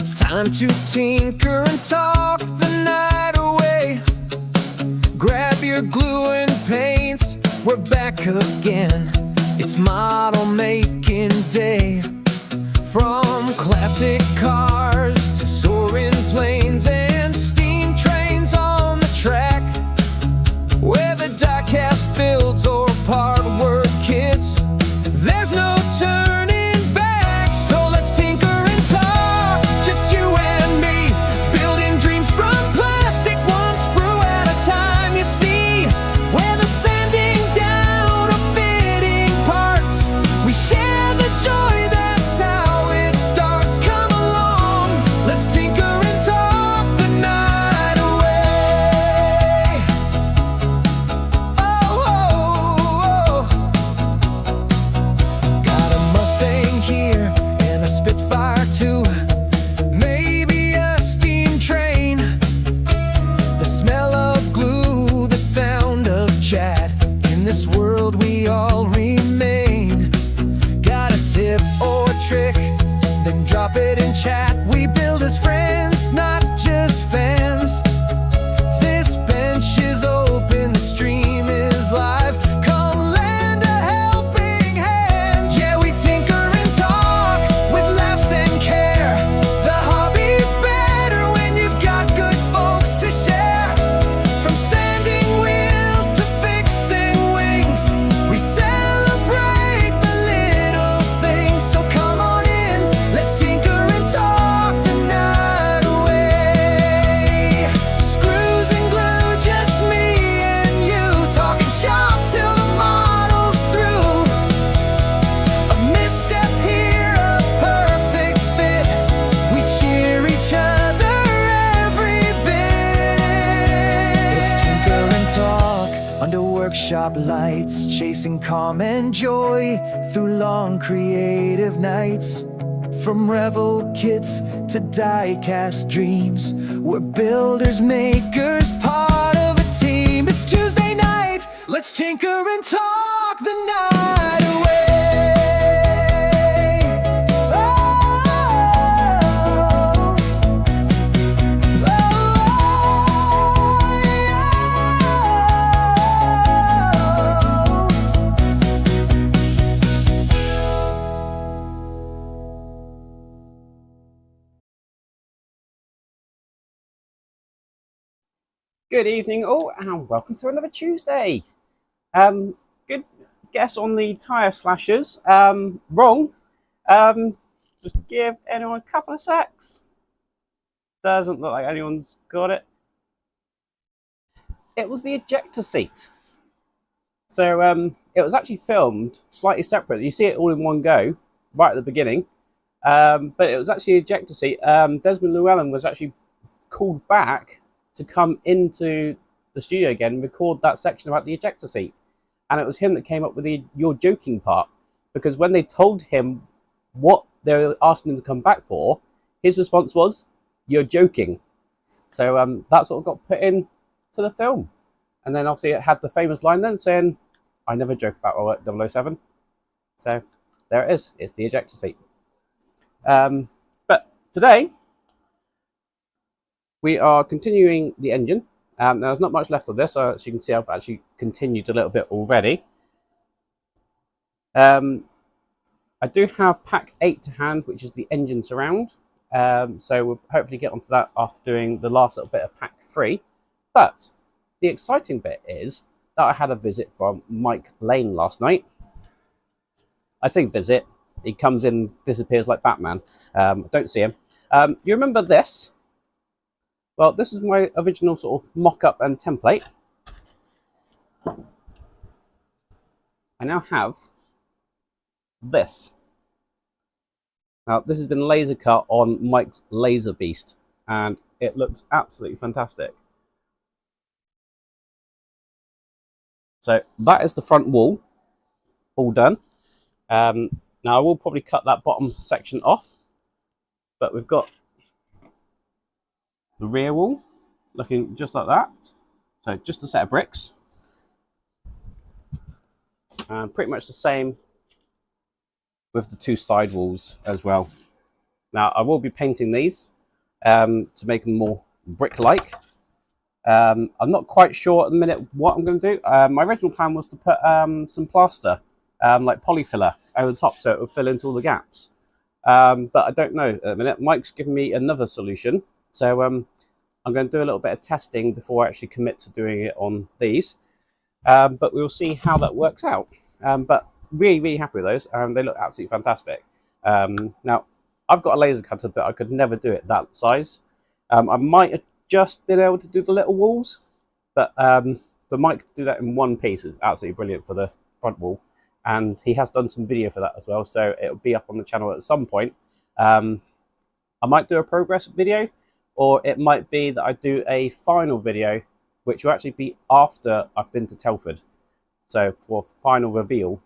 It's time to tinker and talk the night away. Grab your glue and paints, we're back again. It's model making day. From classic cars to soaring planes and steam trains on the track. Whether die-cast builds or part work kits, there's no turning back. So let's tinker and talk, just you and me, building dreams from plastic, one sprue at a time. You see, whether sanding down or fitting parts, we share the joy, that's how it starts. Come along, let's tinker and talk the night away. Oh, got a Mustang here and a Spitfire too, maybe a steam train. The smell of glue, the sound of chat, in this world we all remain. Got a tip or trick, then drop it in chat. We build as friends, not just fans. This bench is open, the stream is live. Come lend a helping hand. Yeah, we tinker and talk with laughs and care. The hobby's better when you've got good folks to share. From sanding wheels to fixing wings, we celebrate the little things. So come on in, let's tinker and talk the night away. Screws and glue, just me and you, talking shop till the model's through. A misstep here, a perfect fit. We cheer each other every bit. Let's tinker and talk under workshop lights, chasing calm and joy through long creative nights. From revel kits to die-cast dreams, we're builders, makers, part of a team. It's Tuesday night, let's tinker and talk the night away. Good evening all, and welcome to another Tuesday. Good guess on the tyre slashers. Wrong. Just give anyone a couple of secs. Doesn't look like anyone's got it. It was the ejector seat. So it was actually filmed slightly separate. You see it all in one go, right at the beginning. But it was actually the ejector seat. Desmond Llewellyn was actually called back to come into the studio again and record that section about the ejector seat. And it was him that came up with the "you're joking" part, because when they told him what they were asking him to come back for, his response was, "You're joking." So that sort of got put in to the film. And then obviously it had the famous line then saying, "I never joke about my work, 007. So there it is, it's the ejector seat. But today, we are continuing the engine. Now there's not much left of this, so as you can see I've actually continued a little bit already. I do have pack 8 to hand, which is the engine surround. So we'll hopefully get onto that after doing the last little bit of pack 3. But the exciting bit is that I had a visit from Mike Lane last night. I say visit, he comes in, disappears like Batman. Don't see him. You remember this? Well, this is my original sort of mock-up and template. I now have this. Now, this has been laser cut on Mike's Laser Beast, and it looks absolutely fantastic. So that is the front wall, all done. Now, I will probably cut that bottom section off, but we've got the rear wall looking just like that. So just a set of bricks. And pretty much the same with the two side walls as well. Now I will be painting these to make them more brick-like. I'm not quite sure at the minute what I'm going to do. My original plan was to put some plaster, like polyfiller, over the top so it would fill into all the gaps. But I don't know at the minute. Mike's given me another solution. So I'm going to do a little bit of testing before I actually commit to doing it on these. But we'll see how that works out. But really, really happy with those. They look absolutely fantastic. Now, I've got a laser cutter, but I could never do it that size. I might have just been able to do the little walls, but for Mike to do that in one piece is absolutely brilliant for the front wall. And he has done some video for that as well, so it'll be up on the channel at some point. I might do a progress video, or it might be that I do a final video, which will actually be after I've been to Telford. So for final reveal,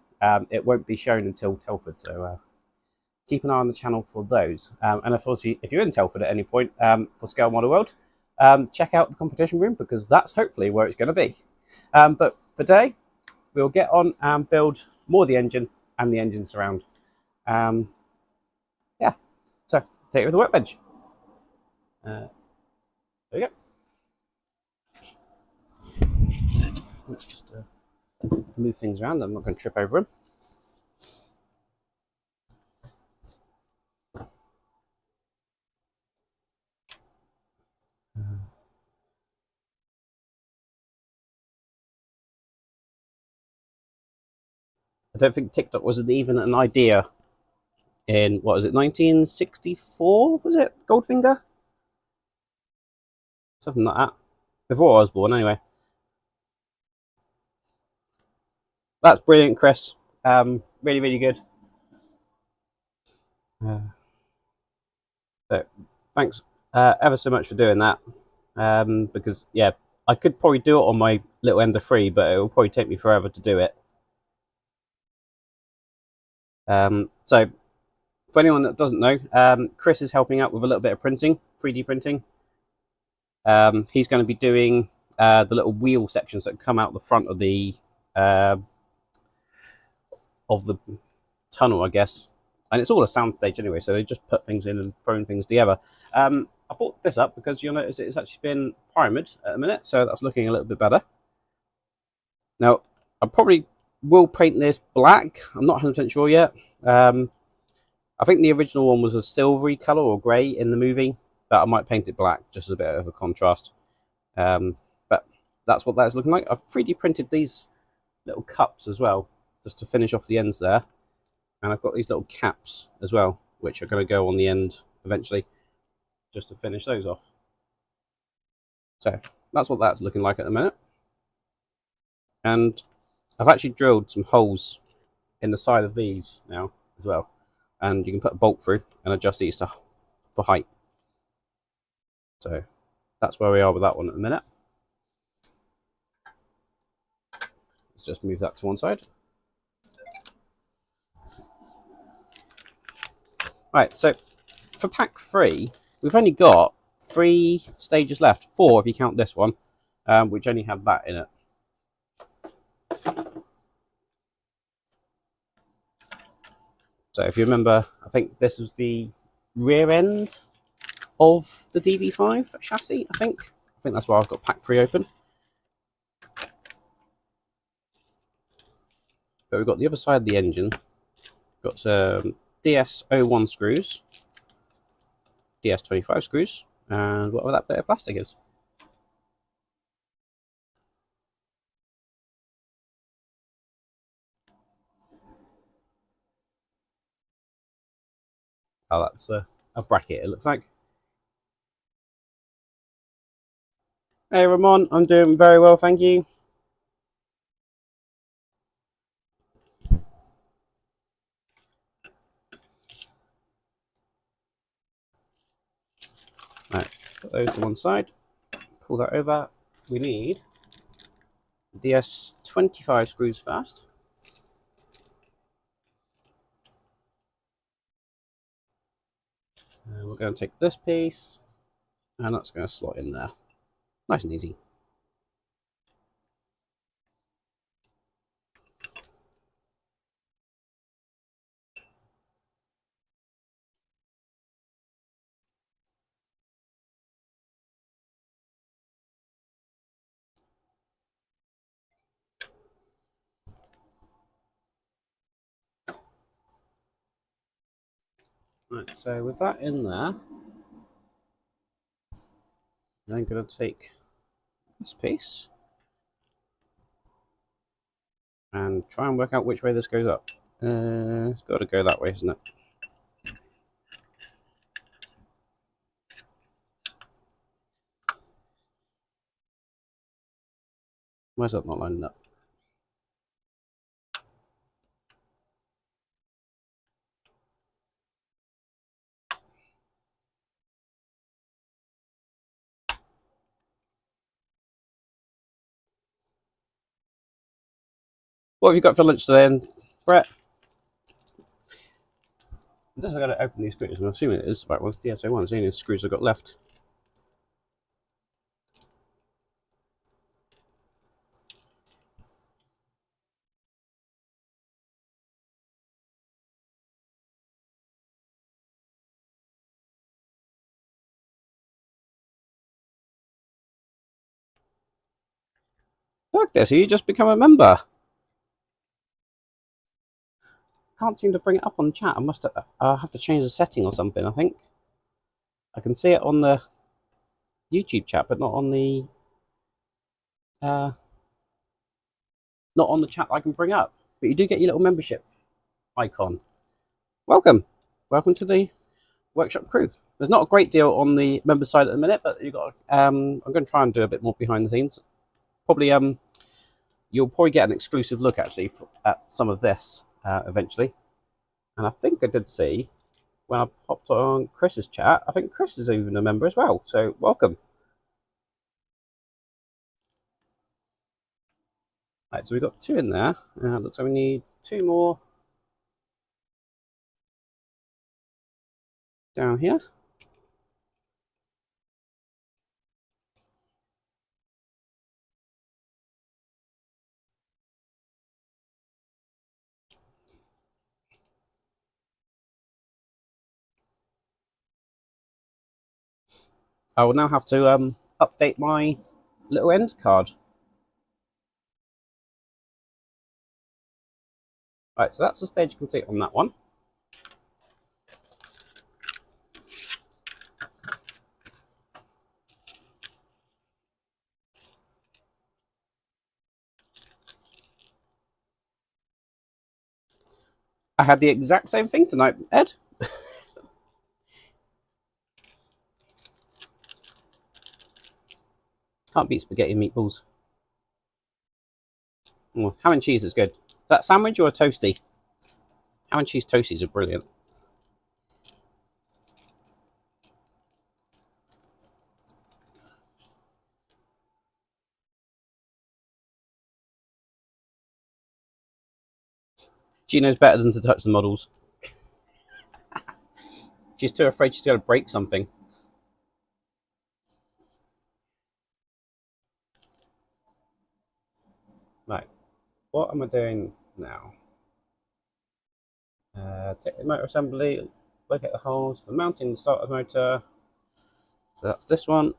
it won't be shown until Telford. So keep an eye on the channel for those. And of course, if you're in Telford at any point for Scale Model World, check out the competition room, because that's hopefully where it's going to be. But for today, we'll get on and build more of the engine and the engine surround. Yeah, so take it with the workbench. There we go. Let's just move things around. I'm not going to trip over them. I don't think TikTok was even an idea in, what was it, 1964? Was it Goldfinger? Something like that. Before I was born, anyway. That's brilliant, Chris. Really, really good. So thanks ever so much for doing that. Because, yeah, I could probably do it on my little Ender 3, but it will probably take me forever to do it. So for anyone that doesn't know, Chris is helping out with a little bit of printing, 3D printing. He's going to be doing the little wheel sections that come out the front of the tunnel, I guess. And it's all a soundstage anyway, so they just put things in and thrown things together. I brought this up because you'll notice it's actually been primed at the minute, so that's looking a little bit better. Now, I probably will paint this black. I'm not 100% sure yet. I think the original one was a silvery colour or grey in the movie, but I might paint it black just as a bit of a contrast. But that's what that's looking like. I've 3D printed these little cups as well, just to finish off the ends there. And I've got these little caps as well, which are going to go on the end eventually, just to finish those off. So that's what that's looking like at the minute. And I've actually drilled some holes in the side of these now as well. And you can put a bolt through and adjust these for height. So that's where we are with that one at the minute. Let's just move that to one side. Right, so for pack 3, we've only got 3 stages left. 4 if you count this one, which only had that in it. So if you remember, I think this was the rear end of the DB5 chassis, I think. I think that's why I've got pack 3 open. But we've got the other side of the engine. Got some DS01 screws, DS25 screws, and whatever that bit of plastic is. Oh, that's a bracket, it looks like. Hey, Ramon, I'm doing very well, thank you. Right, put those to one side, pull that over. We need DS25 screws first. And we're going to take this piece, and that's going to slot in there. Nice and easy. Right, so with that in there, I'm going to take this piece and try and work out which way this goes up. It's got to go that way, isn't it? Where's that not lining up? What have you got for lunch today, then, Brett? I guess I've got to open these screws. I'm assuming it is the right ones. DSO1 is the only screws I've got left. Bergdis, you just become a member. Can't seem to bring it up on the chat. I must have to change the setting or something, I think. I can see it on the YouTube chat, but not on the chat I can bring up. But you do get your little membership icon. Welcome. Welcome to the workshop crew. There's not a great deal on the member side at the minute, but you got I'm going to try and do a bit more behind the scenes. Probably you'll probably get an exclusive look actually at some of this eventually. And I think I did see when I popped on Chris's chat, I think Chris is even a member as well. So welcome. Right, so we've got 2 in there. Looks like we need 2 more down here. I will now have to update my little end card. Right, so that's the stage complete on that one. I had the exact same thing tonight, Ed. Can't beat spaghetti and meatballs. Oh, ham and cheese is good. Is that a sandwich or a toasty? Ham and cheese toasties are brilliant. She knows better than to touch the models. She's too afraid she's going to break something. Right, what am I doing now? Take the motor assembly, locate the holes for mounting the starter motor. So that's this one,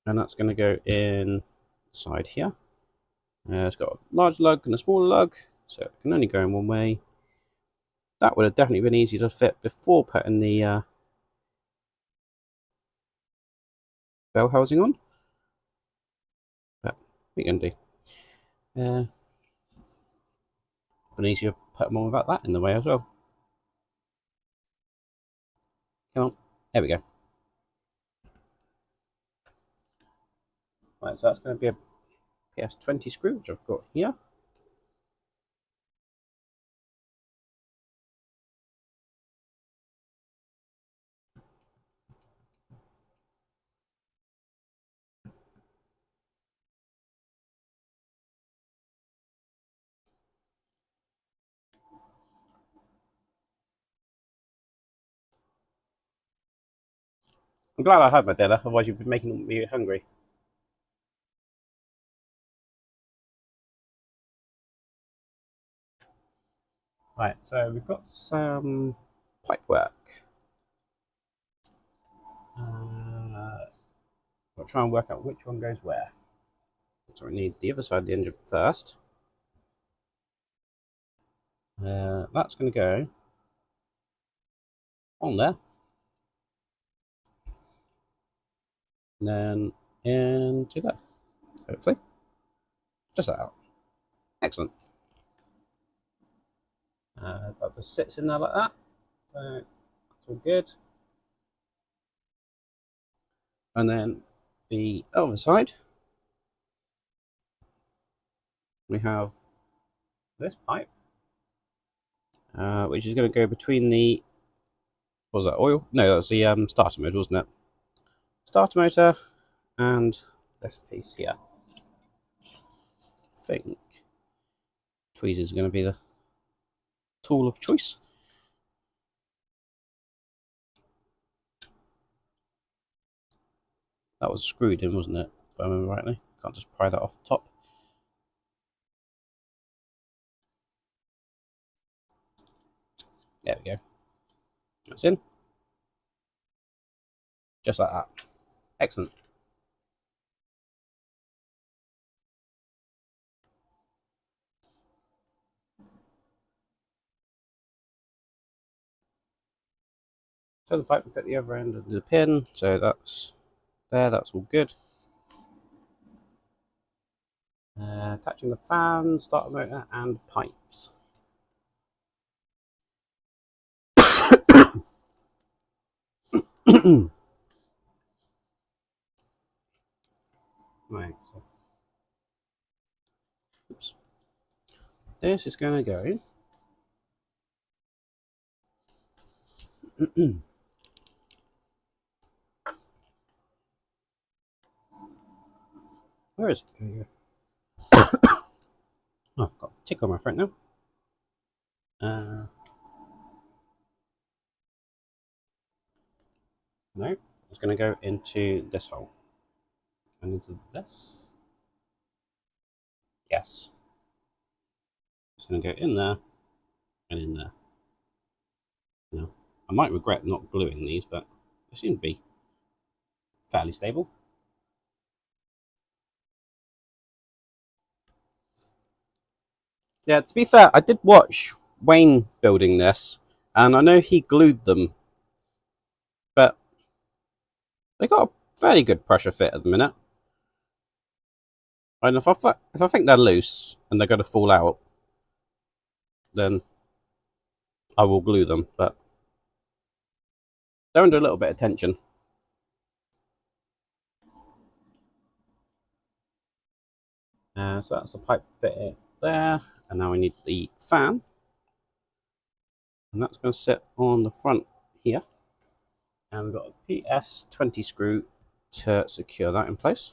and that's going to go inside here. It's got a large lug and a smaller lug, so it can only go in one way. That would have definitely been easy to fit before putting the bell housing on. But what are you going to do? Been easier to put them on without that in the way as well. Come on, there we go. Right, so that's going to be a PS20 screw, which I've got here. I'm glad I had my dinner, otherwise you'd be making me hungry. Right, so we've got some pipe work. I'll try and work out which one goes where. So we need the other side of the engine first. That's going to go on there. And then into there, hopefully. Just that out. Excellent. That just sits in there like that. So that's all good. And then the other side, we have this pipe, which is going to go between the, what was that, oil? No, that was the starter motor, wasn't it? Starter motor and this piece here. I think tweezers are going to be the tool of choice. That was screwed in, wasn't it? If I remember rightly. Can't just pry that off the top. There we go. That's in. Just like that. Excellent. So the pipe will fit the other end of the pin, so that's there, that's all good. Attaching the fan, starter motor, and pipes. Right, so oops. This is going to go where is it going to go? Oh, I've got a tick on my front now. No, it's going to go into this hole. And into this. Yes. It's going to go in there and in there. Now, I might regret not gluing these, but they seem to be fairly stable. Yeah, to be fair, I did watch Wayne building this, and I know he glued them, but they got a fairly good pressure fit at the minute. And if I think they're loose and they're going to fall out, then I will glue them, but they're under a little bit of tension. So that's the pipe fit there, and now we need the fan, and that's going to sit on the front here, and we've got a PS20 screw to secure that in place.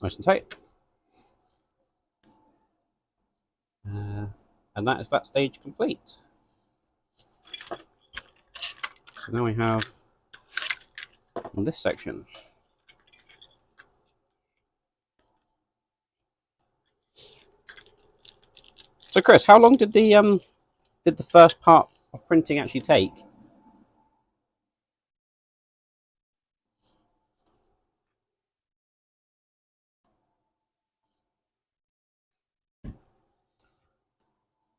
Nice and tight. And that is that stage complete. So now we have this section. So Chris, how long did the first part of printing actually take?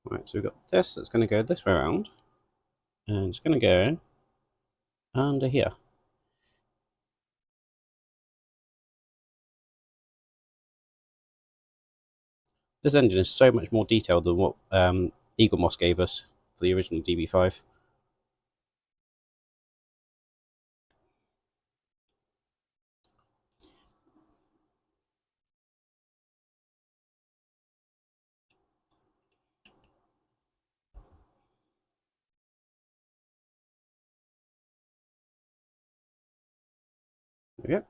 Right, so we've got this that's going to go this way around, and it's going to go under here. This engine is so much more detailed than what Eagle Moss gave us for the original DB5. There we go.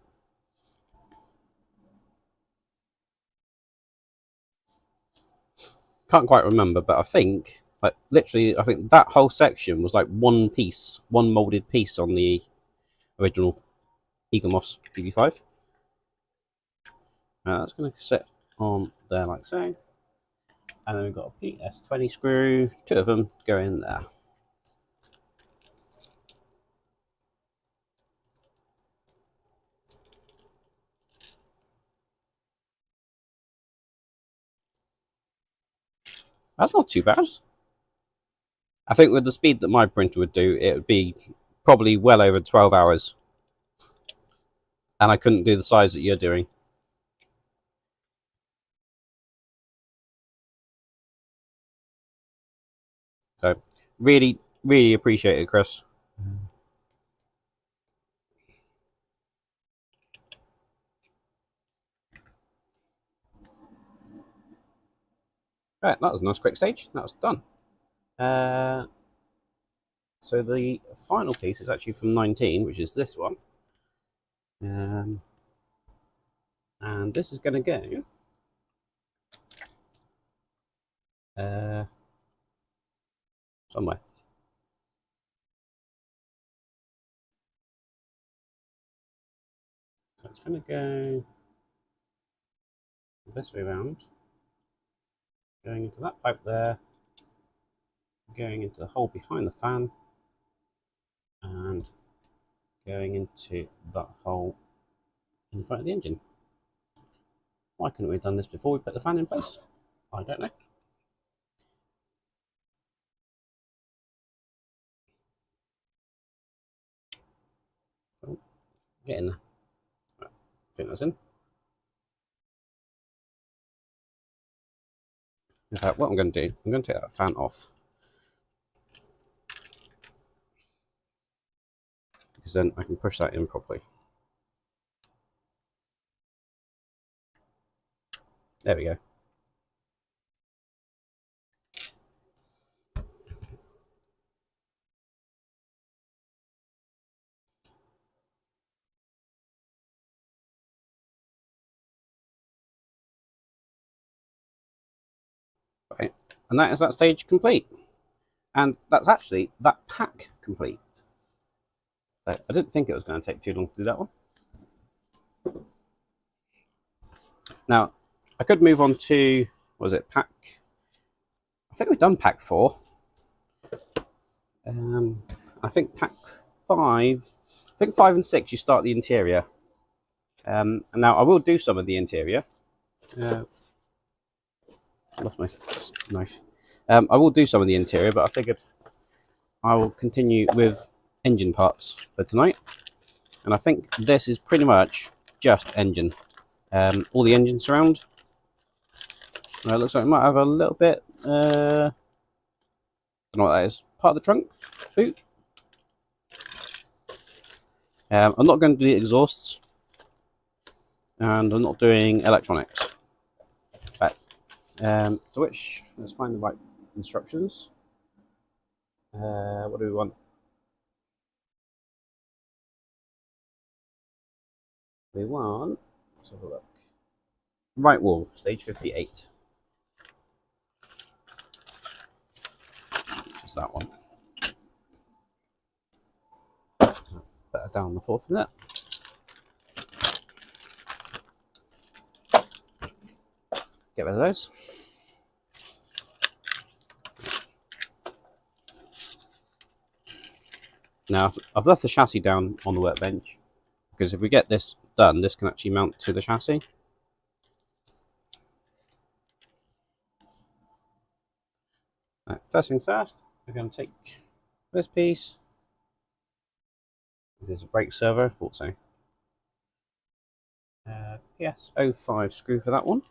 Can't quite remember, but I think Like literally, I think that whole section was like one piece, one molded piece on the original Eagle Moss DB5. Now that's going to sit on there like so. And then we've got a PS20 screw, 2 of them go in there. That's not too bad. I think with the speed that my printer would do, it would be probably well over 12 hours. And I couldn't do the size that you're doing. So, really, really appreciate it, Chris. Right, that was a nice quick stage. That was done. So the final piece is actually from 19, which is this one. And this is going to go somewhere. So it's going to go this way around, going into that pipe there, going into the hole behind the fan, and going into that hole in front of the engine. Why couldn't we have done this before we put the fan in place? I don't know. Oh, get in there. Right, I think that's in. In fact, what I'm going to do, I'm going to take that fan off. Because then I can push that in properly. There we go. Right, and that is that stage complete. And that's actually that pack complete. So I didn't think it was going to take too long to do that one. Now, I could move on to, what was it, pack? I think we've done pack 4. I think pack 5, I think 5 and 6 you start the interior. And now I will do some of the interior. I lost my knife. I will do some of the interior, but I figured I will continue with engine parts for tonight. And I think this is pretty much just engine. All the engine surround. It looks like it might have a little bit, I don't know what that is. Part of the trunk, boot. I'm not going to do the exhausts. And I'm not doing electronics. But, to which, let's find the right instructions. What do we want? We want, let's have a look. Right wall, stage 58. Which is that one. Better down the floor from that. Get rid of those. Now, I've left the chassis down on the workbench because if we get this done, this can actually mount to the chassis. Right, first things first, we're going to take this piece. There's a brake servo, I thought so. PS05 screw for that one.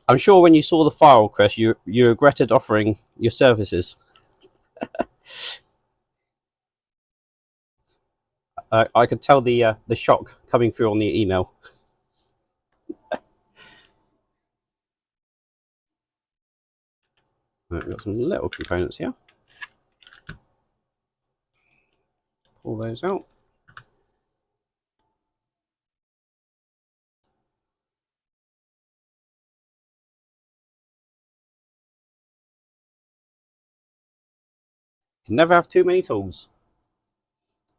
I'm sure when you saw the file, Chris, you regretted offering your services. I could tell the shock coming through on the email. Right, we've got some little components here. pull those out. You never have too many tools.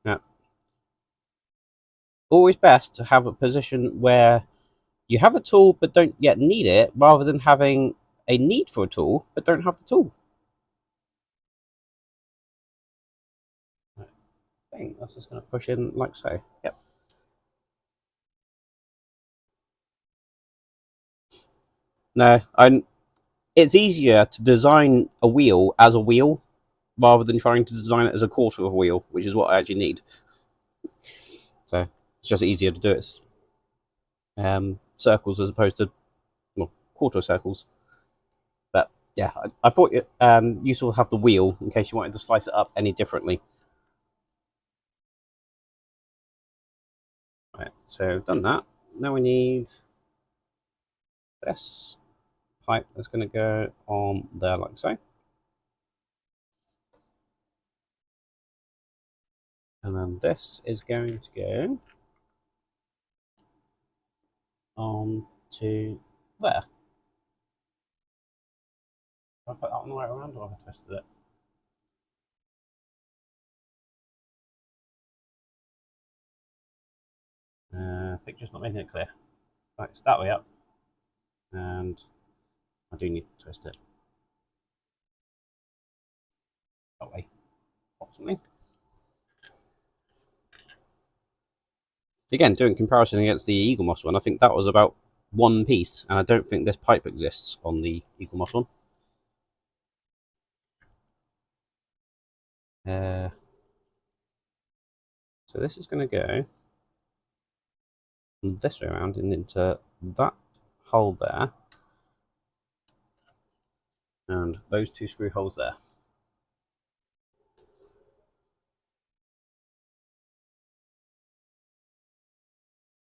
Now, always best to have a position where you have a tool but don't yet need it, rather than having a need for a tool but don't have the tool. I think that's just going to push in like so. Yep. No, it's easier to design a wheel as a wheel rather than trying to design it as a quarter of a wheel, which is what I actually need. So it's just easier to do it circles as opposed to, well, quarter circles. But yeah, I thought it useful to have the wheel in case you wanted to slice it up any differently. Right, so I've done that. Now we need this pipe that's going to go on there like so. And then this is going to go on to there. Have I put that one the way around, or have I twisted it? Picture's not making it clear. Right, it's that way up. And I do need to twist it that way, approximately. Again, doing comparison against the Eagle Moss one, I think that was about one piece, and I don't think this pipe exists on the Eagle Moss one. So this is going to go this way around and into that hole there, and those two screw holes there.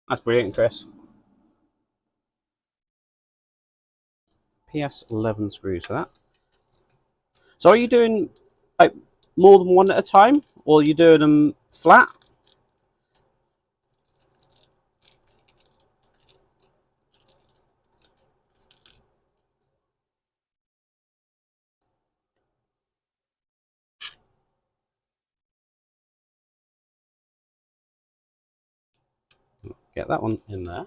That's brilliant, Chris. PS 11 screws for that. So are you doing like more than one at a time, or are you doing them flat? Get that one in there.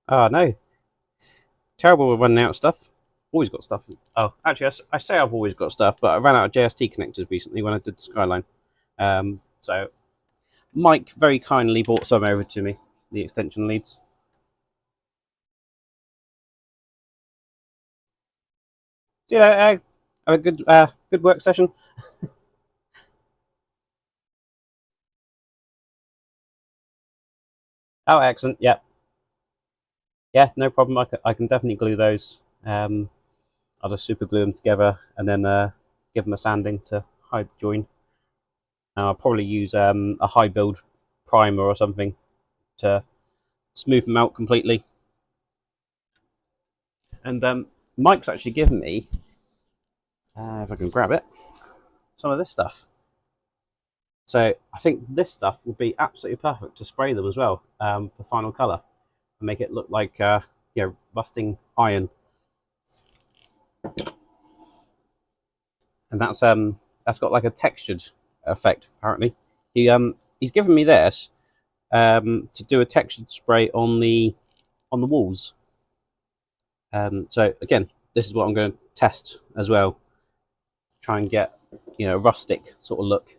Oh no. Terrible with running out of stuff. Always got stuff. Oh, actually, I say I've always got stuff, but I ran out of JST connectors recently when I did the Skyline. So Mike very kindly brought some over to me, the extension leads. See you later, have a good work session. Oh, excellent. Yeah. Yeah, no problem. I can definitely glue those. I'll just super glue them together and then give them a sanding to hide the join. And I'll probably use a high build primer or something to smooth them out completely. And Mike's actually given me, if I can grab it, some of this stuff. So I think this stuff would be absolutely perfect to spray them as well for final colour and make it look like rusting iron. And that's got like a textured effect apparently. He's given me this to do a textured spray on the walls. So again, this is what I'm going to test as well. Try and get a rustic sort of look.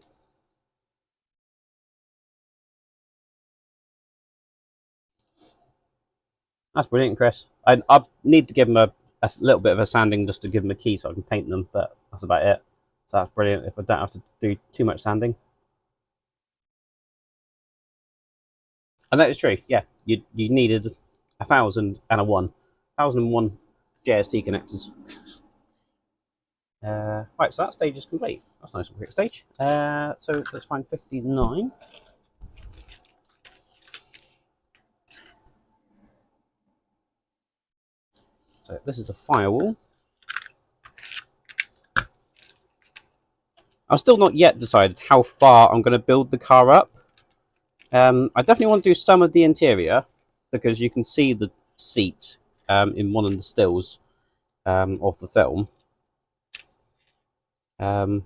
That's brilliant, Chris. I need to give him a little bit of a sanding just to give him a key so I can paint them, but that's about it. So that's brilliant if I don't have to do too much sanding. And that is true. Yeah, you needed 1,000 and a 1,001 JST connectors. Right, so that stage is complete. That's a nice and quick stage. So let's find 59. So this is the firewall. I've still not yet decided how far I'm going to build the car up. I definitely want to do some of the interior because you can see the seat in one of the stills of the film. So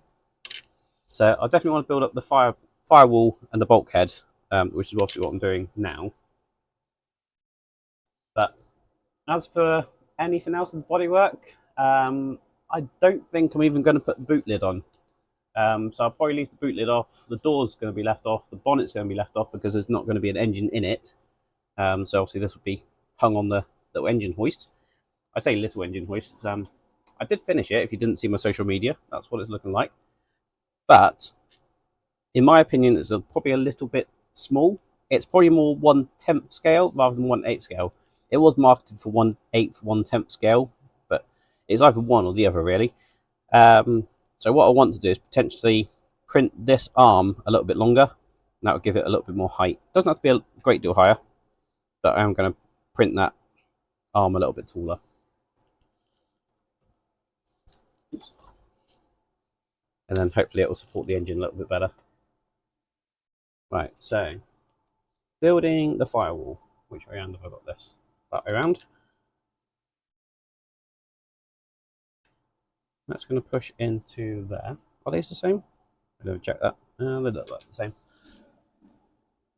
I definitely want to build up the firewall and the bulkhead, which is obviously what I'm doing now. But as for anything else in the bodywork, I don't think I'm even going to put the boot lid on. So I'll probably leave the boot lid off. The door's going to be left off. The bonnet's going to be left off because there's not going to be an engine in it. So obviously this will be hung on the little engine hoist. I say little engine hoist. I did finish it. If you didn't see my social media, that's what it's looking like. But in my opinion, it's probably a little bit small. It's probably more 1/10 scale rather than 1/8 scale. It was marketed for 1/8, 1/10 scale, but it's either one or the other really. So what I want to do is potentially print this arm a little bit longer. And that will give it a little bit more height. Doesn't have to be a great deal higher, but I am going to print that arm a little bit taller. Oops. And then hopefully it will support the engine a little bit better. Right, so building the firewall. Which way around have I got this? That way around. That's going to push into there. Are these the same? I don't check that. They look like the same.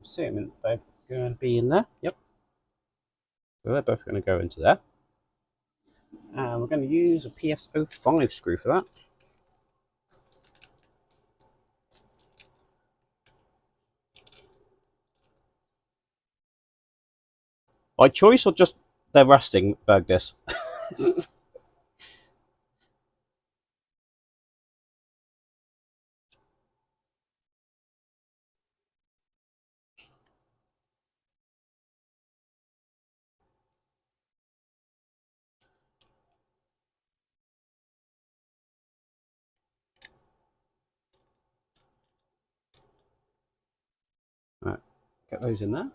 Assuming both going to be in there. Yep. So they're both going to go into there. And we're going to use a PS05 screw for that. By choice or just they're rusting, Bergdis? Right, get those in there.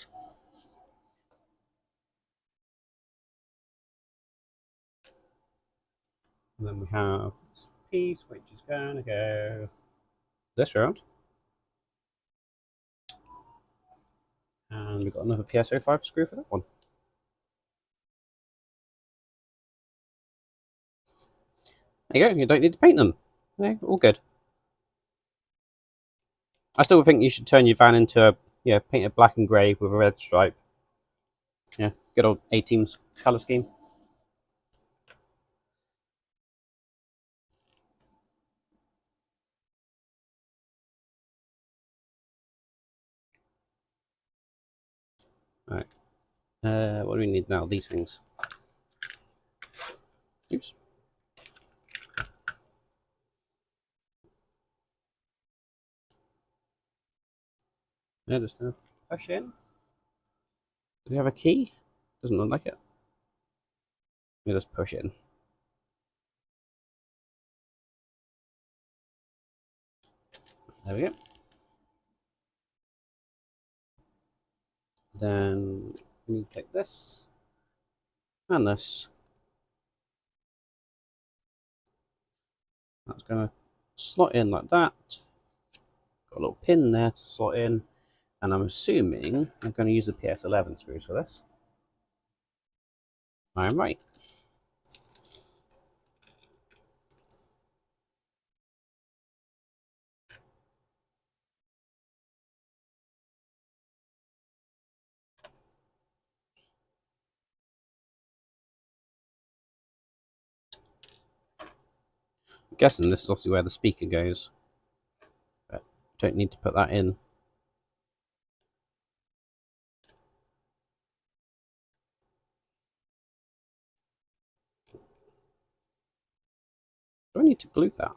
And then we have this piece which is going to go this round. And we've got another PS05 screw for that one. There you go, you don't need to paint them. Okay, all good. I still think you should turn your van into a paint it black and grey with a red stripe. Yeah, good old A-Team's colour scheme. Right. What do we need now? These things. Oops. Yeah, just gonna push in. Do we have a key? Doesn't look like it. Let me just push in. There we go. Then we need to take this and this. That's going to slot in like that. Got a little pin there to slot in. And I'm assuming I'm going to use the PS11 screws for this. I'm right. I'm guessing this is obviously where the speaker goes. But don't need to put that in. Do I need to glue that?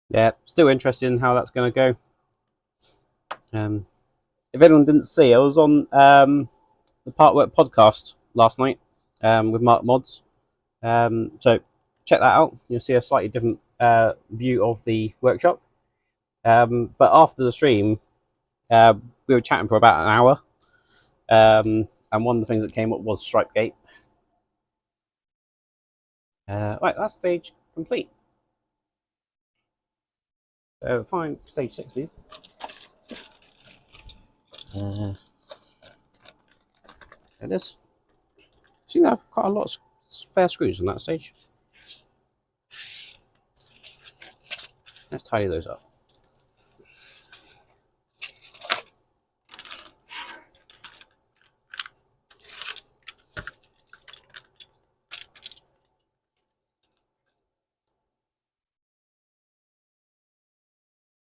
Yeah, still interested in how that's going to go. If anyone didn't see, I was on the Part Work podcast last night with Mark Mods. So check that out. You'll see a slightly different view of the workshop. But after the stream, we were chatting for about an hour, and one of the things that came up was Stripe Gate. Right, that's stage complete. Fine, stage 60. There it is. Seem to have quite a lot of spare screws in that stage. Let's tidy those up.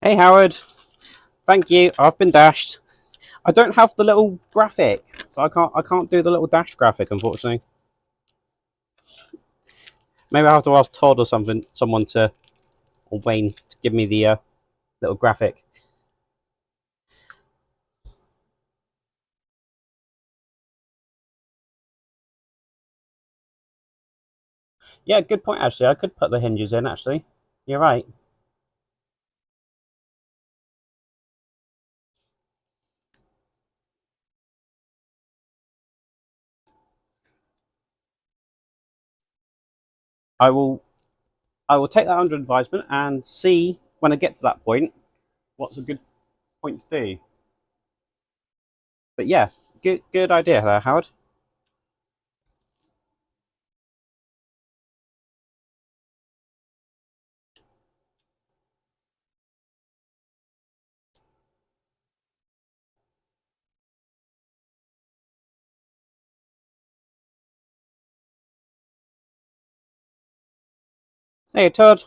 Hey Howard, thank you. I've been dashed. I don't have the little graphic, so I can't do the little dash graphic, unfortunately. Maybe I have to ask Todd or someone to, or Wayne, to give me the little graphic. Yeah, good point. Actually, I could put the hinges in. Actually, you're right. I will. I will take that under advisement and see when I get to that point what's a good point to do. But yeah, good idea there, Howard. Hey Todd.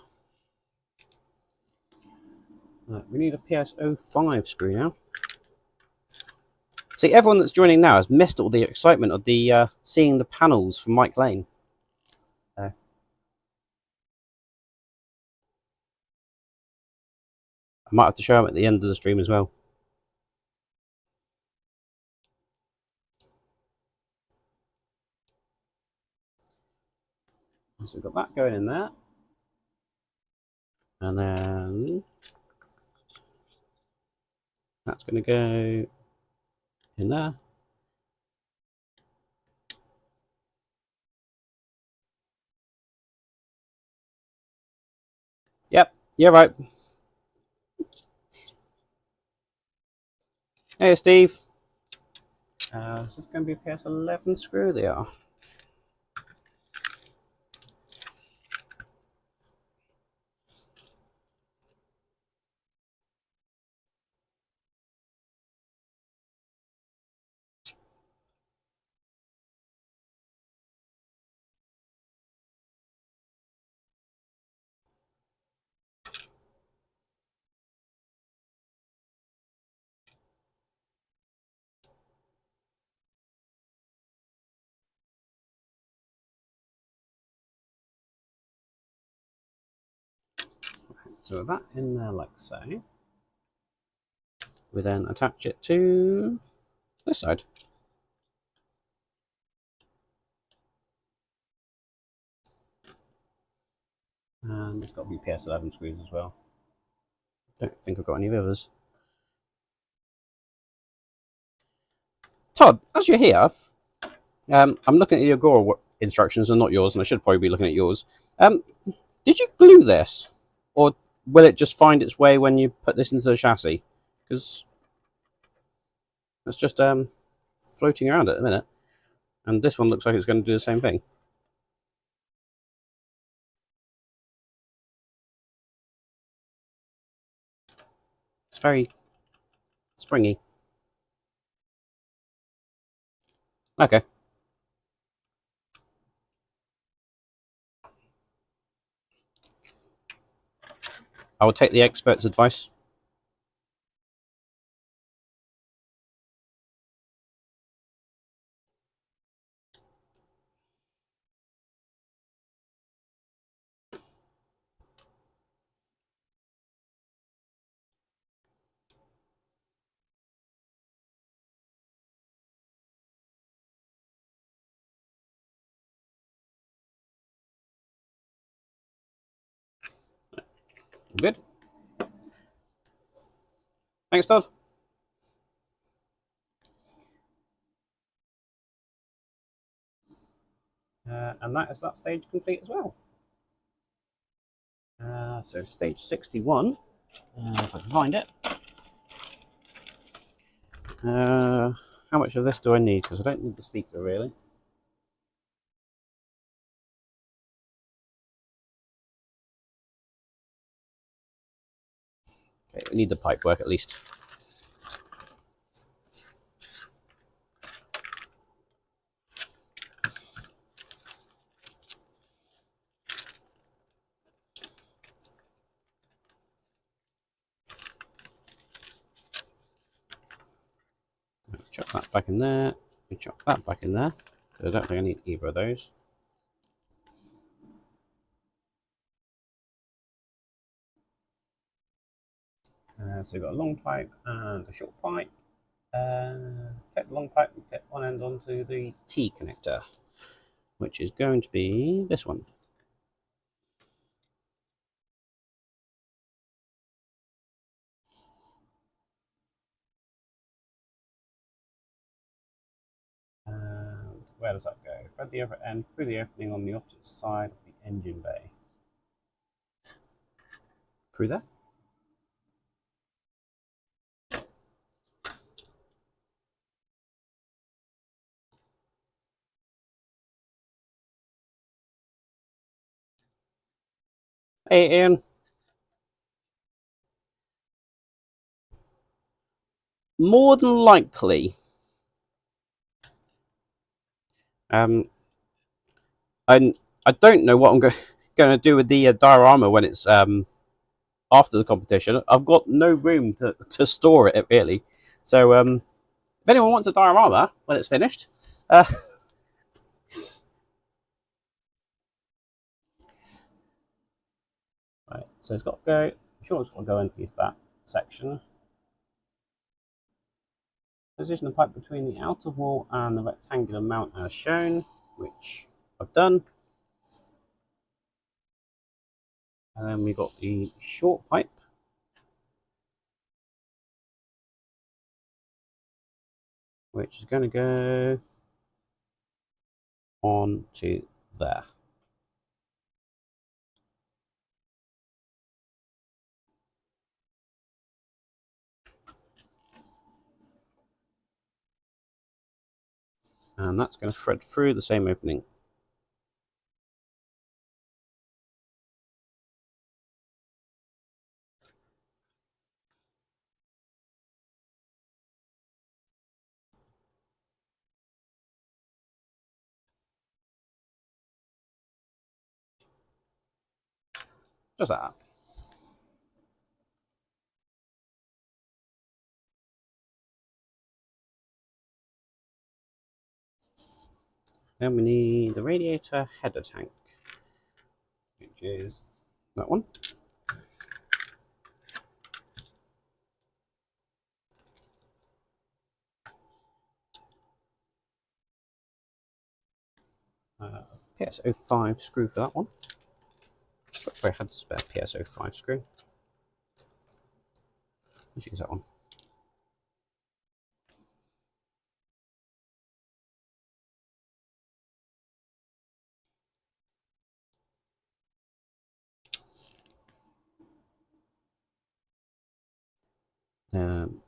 Right, we need a PS05 screw now. See, everyone that's joining now has missed all the excitement of the seeing the panels from Mike Lane. I might have to show them at the end of the stream as well. So we've got that going in there. And then that's going to go in there. Yep, you're right. Hey, Steve. Is this going to be a PS11 screw? They are. So with that in there like so, we then attach it to this side. And it's got to be PS11 screws as well. Don't think I've got any others. Todd, as you're here, I'm looking at the Agora instructions and not yours, and I should probably be looking at yours. Did you glue this? Or will it just find its way when you put this into the chassis? Because it's just floating around at the minute. And this one looks like it's going to do the same thing. It's very springy. Okay. I will take the expert's advice. Good. Thanks, Todd. And that is that stage complete as well. So stage 61, if I can find it. How much of this do I need? Because I don't need the speaker really. Okay, we need the pipe work at least. Chuck that back in there. We chuck that back in there. I don't think I need either of those. So we've got a long pipe and a short pipe. Take the long pipe and get one end onto the T connector, which is going to be this one. And where does that go? Thread the other end through the opening on the opposite side of the engine bay. Through there. Hey Ian. More than likely. I don't know what I'm going to do with the diorama when it's after the competition. I've got no room to store it really. So if anyone wants a diorama when it's finished, right, so it's got to go. I'm sure it's got to go underneath that section. Position the pipe between the outer wall and the rectangular mount as shown, which I've done. And then we've got the short pipe, which is going to go on to there. And that's going to thread through the same opening. Just like that. Then we need the radiator header tank, which is that one. PS05 screw for that one. If I had a spare PS05 screw, let's use that one.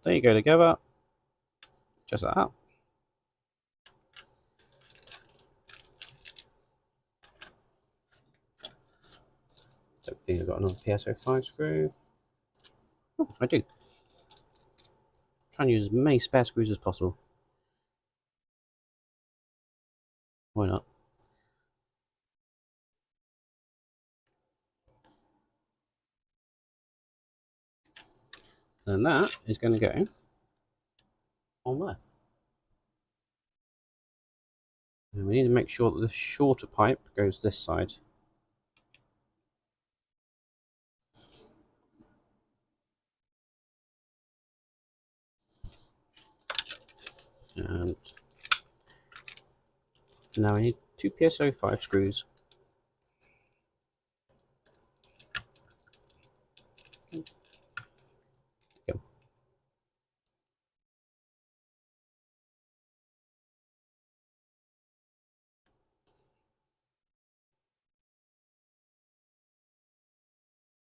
There you go together, just like that. Don't think I've got another PS05 screw. Oh, I do. Try and use as many spare screws as possible. Why not? And that is going to go on there. And we need to make sure that the shorter pipe goes this side. And now we need 2 PS05 screws.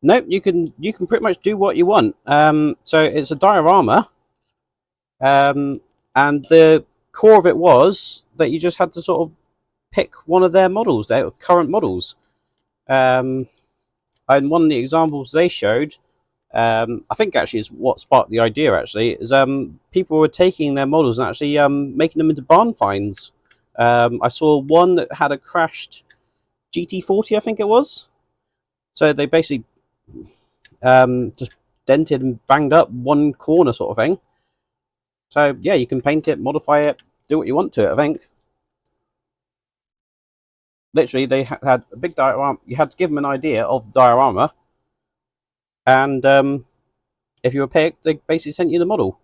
No, you can pretty much do what you want. So it's a diorama, and the core of it was that you just had to sort of pick one of their models, their current models. And one of the examples they showed, I think actually is what sparked the idea. Actually, is people were taking their models and actually making them into barn finds. I saw one that had a crashed GT40, I think it was. So they basically just dented and banged up one corner, sort of thing. So yeah, you can paint it, modify it, do what you want to it. I think literally they had a big diorama. You had to give them an idea of the diorama, and if you were picked, they basically sent you the model.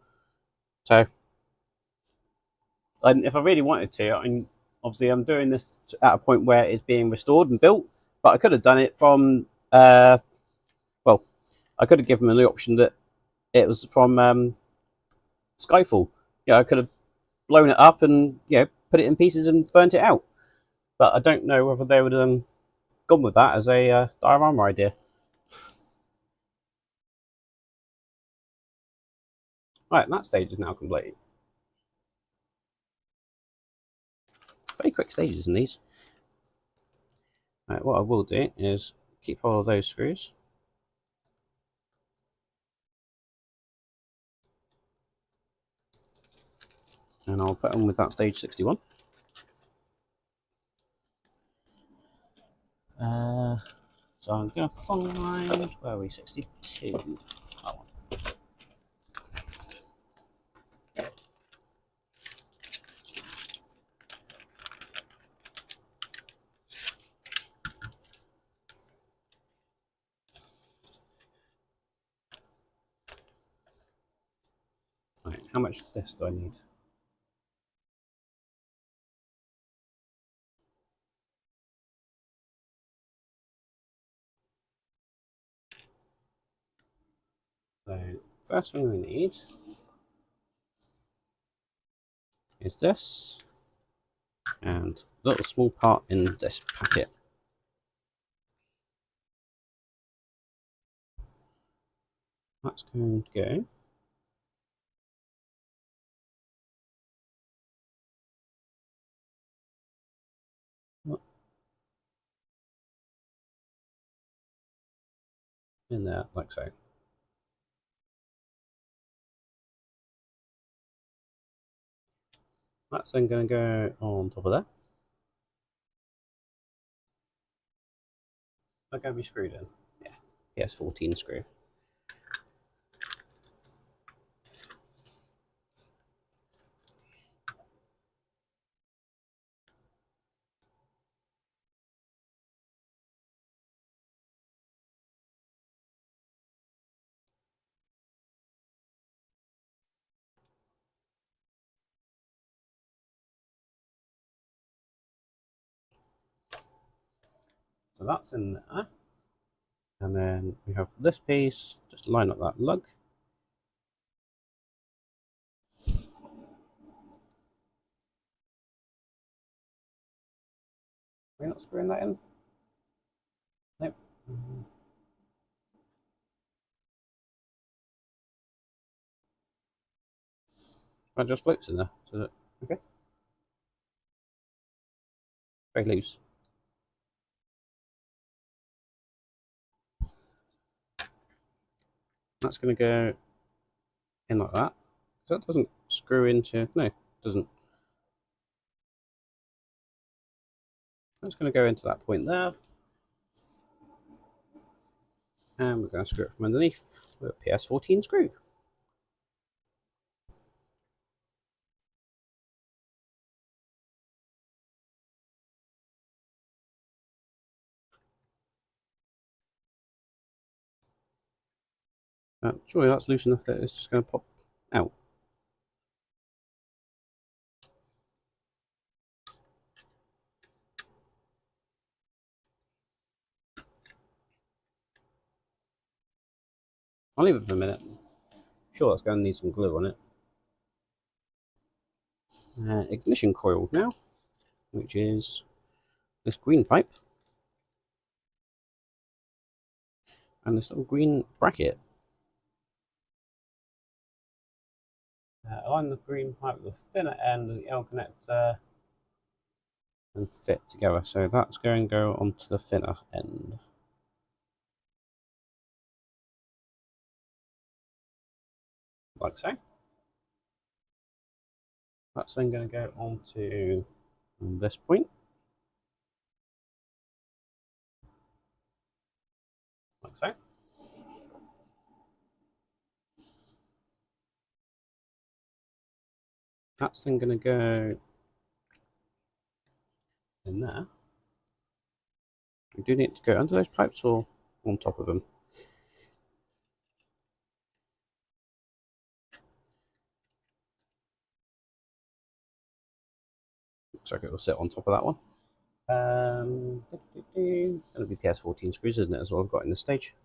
So, and if I really wanted to, obviously I'm doing this at a point where it's being restored and built, but I could have done it from well, I could have given them the option that it was from Skyfall. Yeah, I could have blown it up and put it in pieces and burnt it out. But I don't know whether they would have gone with that as a diorama idea. Right, that stage is now complete. Very quick stages in these. Right, what I will do is keep hold of those screws. And I'll put them with that stage 61. So I'm going to find, where are we, 62. That one. Right, how much of this do I need? So, first thing we need is this, and a little small part in this packet. That's going to go in there, like so. That's then going to go on top of that. They're going to be screwed in. Yeah, PS14 screw. So that's in there. And then we have this piece, just line up that lug. We're not screwing that in? Nope. That just floats in there. So, okay. Very loose. That's going to go in like that. So that doesn't screw into, no, it doesn't. That's going to go into that point there. And we're going to screw it from underneath with a PS14 screw. Surely that's loose enough that it's just going to pop out. I'll leave it for a minute. I'm sure that's going to need some glue on it. Ignition coil now, which is this green pipe. and this little green bracket. Align the green pipe with the thinner end of the L connector and fit together. So that's going to go onto the thinner end. Like so. That's then going to go onto this point. Like so. That's then going to go in there. We do need to go under those pipes or on top of them. Looks like it will sit on top of that one. It's going to be PS14 screws, isn't it, as well I've got in this stage.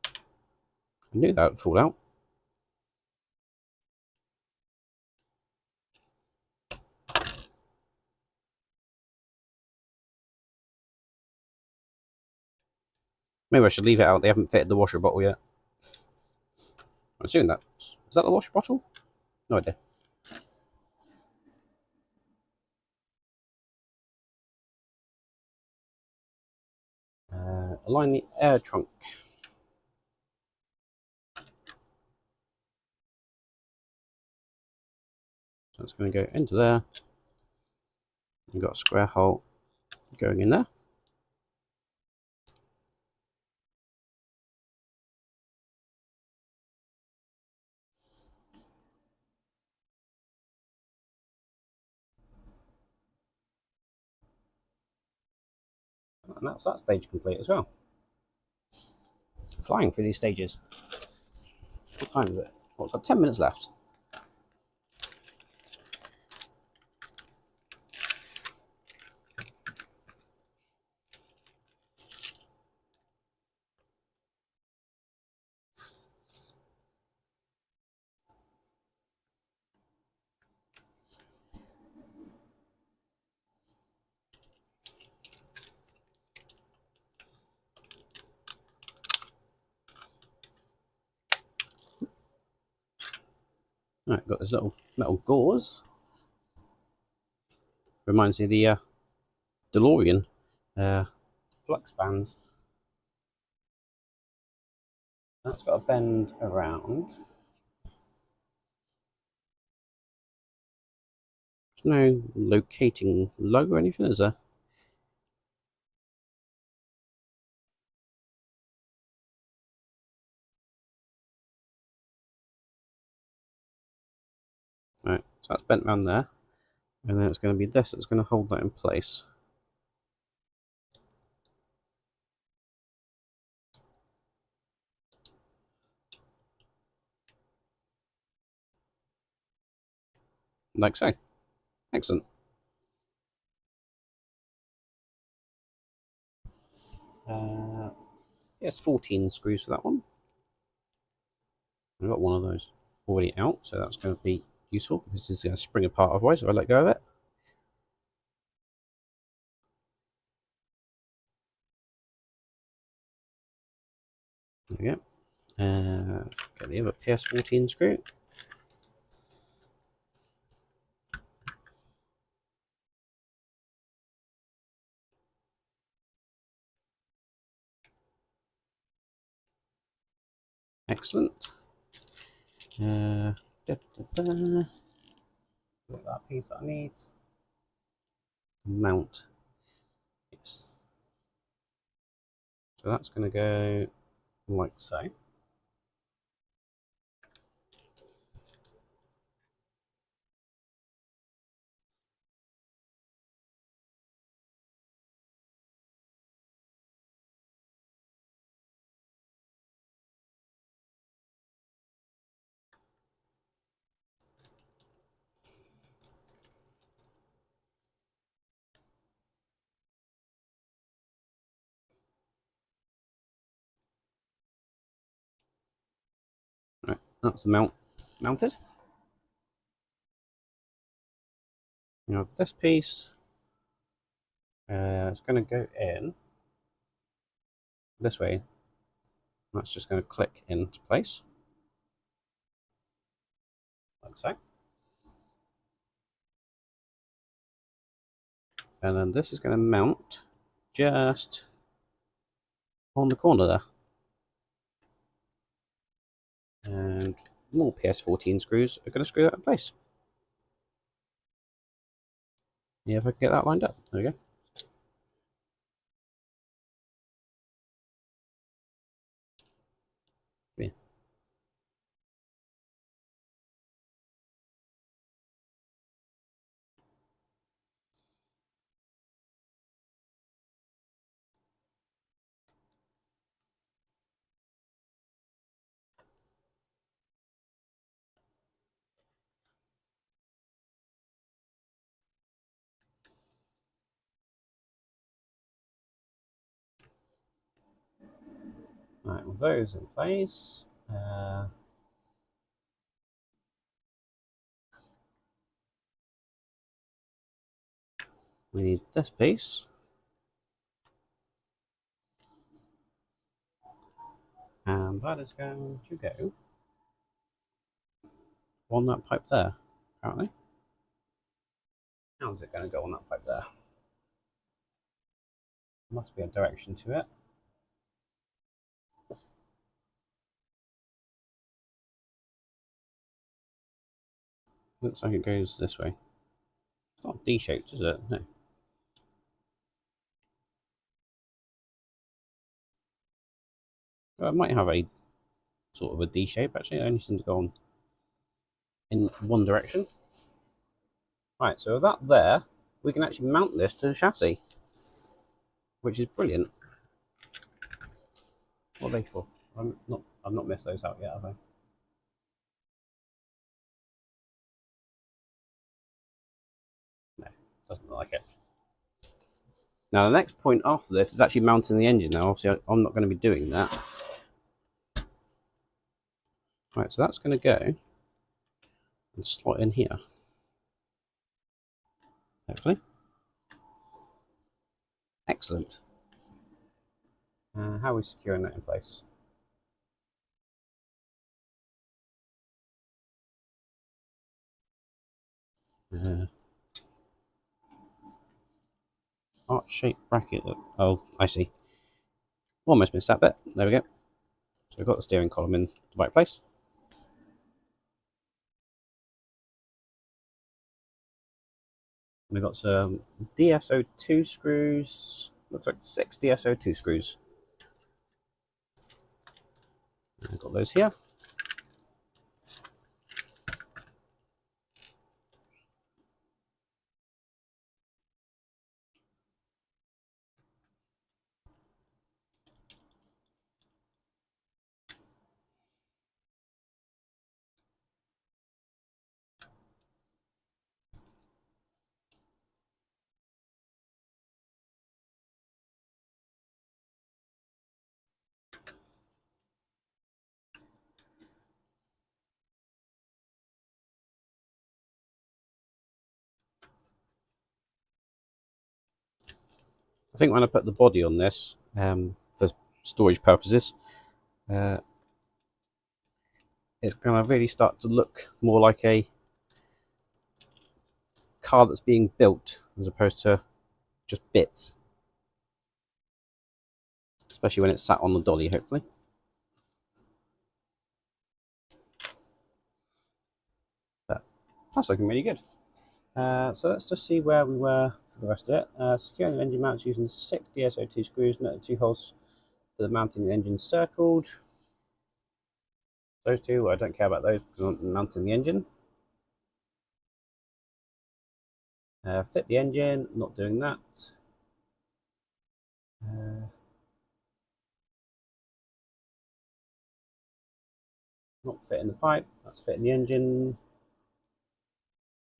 I knew that would fall out. Maybe I should leave it out. They haven't fitted the washer bottle yet. I'm assuming that. Is that the washer bottle? No idea. Align the air trunk. So it's going to go into there. You've got a square hole going in there. And that's that stage complete as well. Flying through these stages. What time is it? Well, it's got 10 minutes left. Right, got this little metal gauze. Reminds me of the DeLorean flux bands. That's got a bend around. There's no locating lug or anything, is there? Right, so that's bent around there. And then it's going to be this that's going to hold that in place. Like so. Excellent. Yes, 14 screws for that one. I've got one of those already out, so that's going to be useful because it's going to spring apart otherwise if I let go of it. There we go. Get the other PS14 screw. Excellent. Got that piece that I need. Mount. Yes. So that's going to go like so. Right, that's the mount mounted. You have this piece It's going to go in this way. That's just going to click into place, like so. And then this is going to mount just on the corner there. And more PS14 screws are going to screw that in place. Yeah, if I can get that lined up. There we go. Yeah. Right, with those in place, we need this piece, and that is going to go on that pipe there, apparently. How's it going to go on that pipe there? Must be a direction to it. Looks like it goes this way. It's not D-shaped, is it? No. Well, it might have a sort of a D shape actually. It only seems to go on in one direction. Right, so with that there, we can actually mount this to the chassis, which is brilliant. What are they for? I've not missed those out yet, have I? No, doesn't look like it. Now the next point after this is actually mounting the engine. Now obviously I'm not going to be doing that. Right, so that's going to go and slot in here. Hopefully. Excellent. How are we securing that in place? Arch-shaped bracket. Oh, I see. Almost missed that bit. There we go. So we've got the steering column in the right place. We've got some DSO2 screws. Looks like 6 DSO2 screws. I've got those here. I think when I put the body on this, for storage purposes, it's going to really start to look more like a car that's being built as opposed to just bits. Especially when it's sat on the dolly, hopefully. But that's looking really good. So let's just see where we were for the rest of it. Securing the engine mounts using 6 DSO2 screws, noted 2 holes for the mounting the engine circled. Those two, well, I don't care about those because I'm mounting the engine. Fit the engine, not doing that. Not fitting the pipe, that's fitting the engine.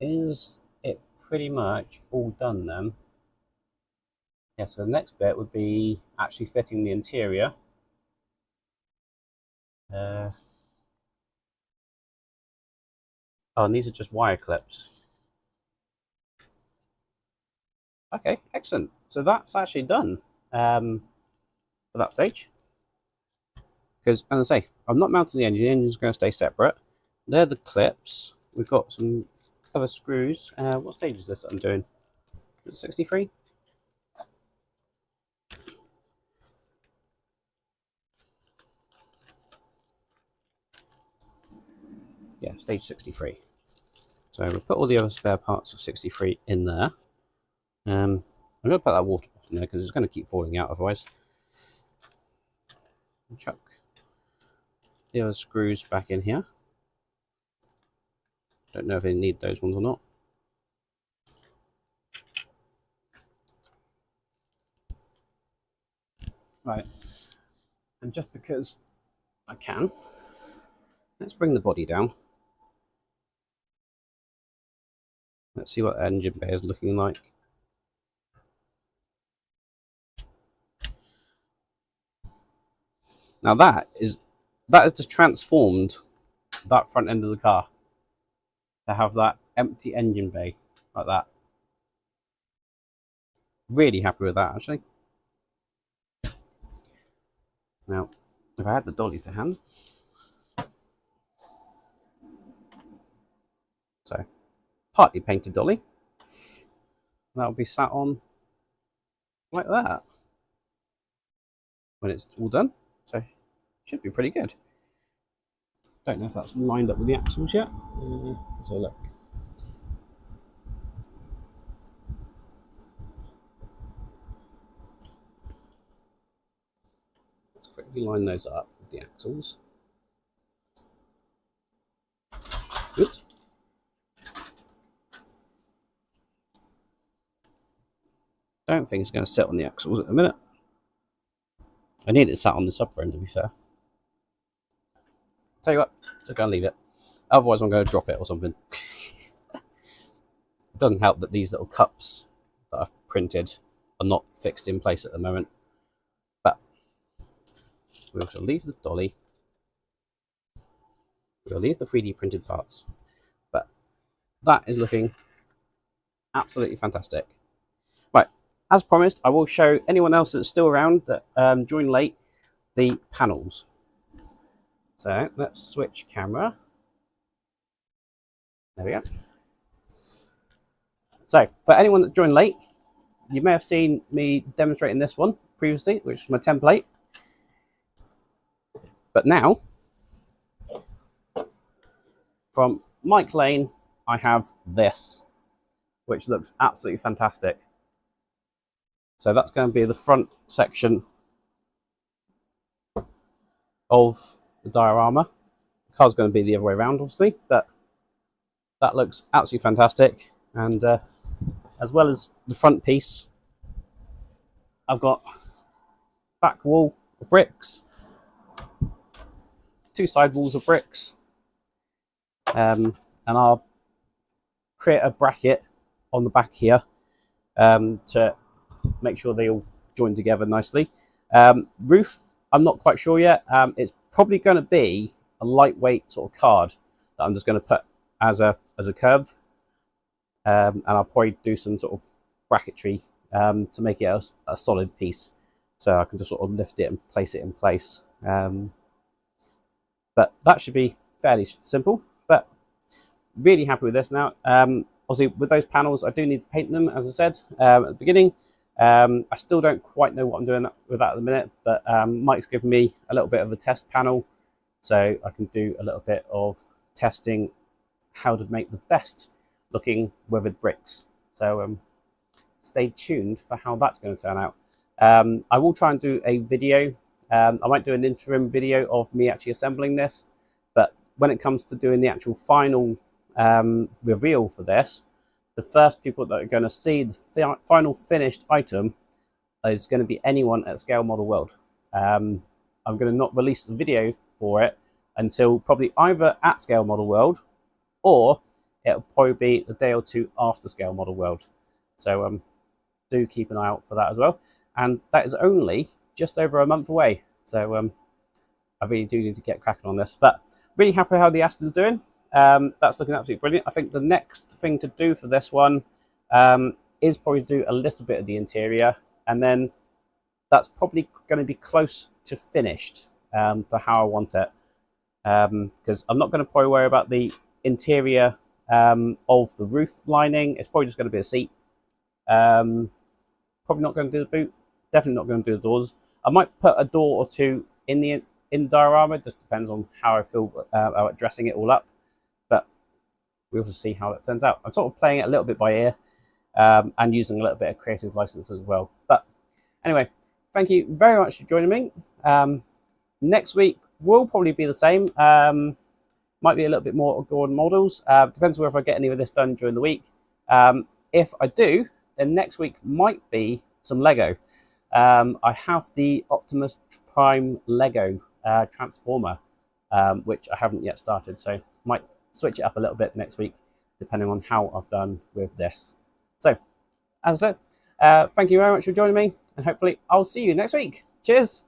Is it pretty much all done then? Yeah, so the next bit would be actually fitting the interior. Oh, and these are just wire clips. Okay, excellent. so that's actually done for that stage. Because, as I say, I'm not mounting the engine's going to stay separate. They're the clips. We've got some other screws. What stage is this that I'm doing? Is it 63? Yeah, stage 63. So we'll put all the other spare parts of 63 in there. I'm going to put that water bottle in there because it's going to keep falling out otherwise. Chuck the other screws back in here. Don't know if they need those ones or not. Right, and just because I can, let's bring the body down. Let's see what the engine bay is looking like. Now that is just transformed that front end of the car to have that empty engine bay like that. Really happy with that, actually. Now, if I had the dolly to hand, so partly painted dolly, that'll be sat on like that when it's all done. So should be pretty good. Don't know if that's lined up with the axles yet. Let's have a look. Let's quickly line those up with the axles. Oops. Don't think it's going to sit on the axles at the minute. I need it sat on the subframe, to be fair. Tell you what, just go and leave it. Otherwise, I'm going to drop it or something. It doesn't help that these little cups that I've printed are not fixed in place at the moment. But we'll also leave the dolly. We'll leave the 3D printed parts. But that is looking absolutely fantastic. Right, as promised, I will show anyone else that's still around that joined late the panels. So let's switch camera. There we go. So for anyone that joined late, you may have seen me demonstrating this one previously, which is my template. But now, from Mike Lane, I have this, which looks absolutely fantastic. So that's going to be the front section of the diorama. The car's going to be the other way around, obviously, but that looks absolutely fantastic. And as well as the front piece, I've got back wall of bricks, two side walls of bricks, and I'll create a bracket on the back here to make sure they all join together nicely. Roof, I'm not quite sure yet. It's probably going to be a lightweight sort of card that I'm just going to put as a curve, and I'll probably do some sort of bracketry to make it a solid piece, so I can just sort of lift it and place it in place. But that should be fairly simple. But really happy with this now. Obviously, with those panels, I do need to paint them, as I said at the beginning. I still don't quite know what I'm doing with that at the minute, but Mike's given me a little bit of a test panel, so I can do a little bit of testing how to make the best looking weathered bricks. So stay tuned for how that's going to turn out. I will try and do a video. I might do an interim video of me actually assembling this, but when it comes to doing the actual final reveal for this, the first people that are going to see the final finished item is going to be anyone at Scale Model World. I'm going to not release the video for it until probably either at Scale Model World, or it'll probably be the day or two after Scale Model World. So do keep an eye out for that as well. And that is only just over a month away. So I really do need to get cracking on this. But really happy how the Aston's doing. That's looking absolutely brilliant. I think the next thing to do for this one is probably to do a little bit of the interior, and then that's probably going to be close to finished for how I want it, because I'm not going to probably worry about the interior of the roof lining. It's probably just going to be a seat. Probably not going to do the boot. Definitely not going to do the doors. I might put a door or two in the diorama. It just depends on how I feel about dressing it all up. But we'll just see how it turns out. I'm sort of playing it a little bit by ear and using a little bit of creative license as well. But anyway, thank you very much for joining me. Next week will probably be the same. Might be a little bit more Agora models. Depends whether I get any of this done during the week. If I do, then next week might be some Lego. I have the Optimus Prime Lego Transformer, which I haven't yet started, so might switch it up a little bit next week, depending on how I've done with this. So, as I said, thank you very much for joining me, and hopefully I'll see you next week. Cheers!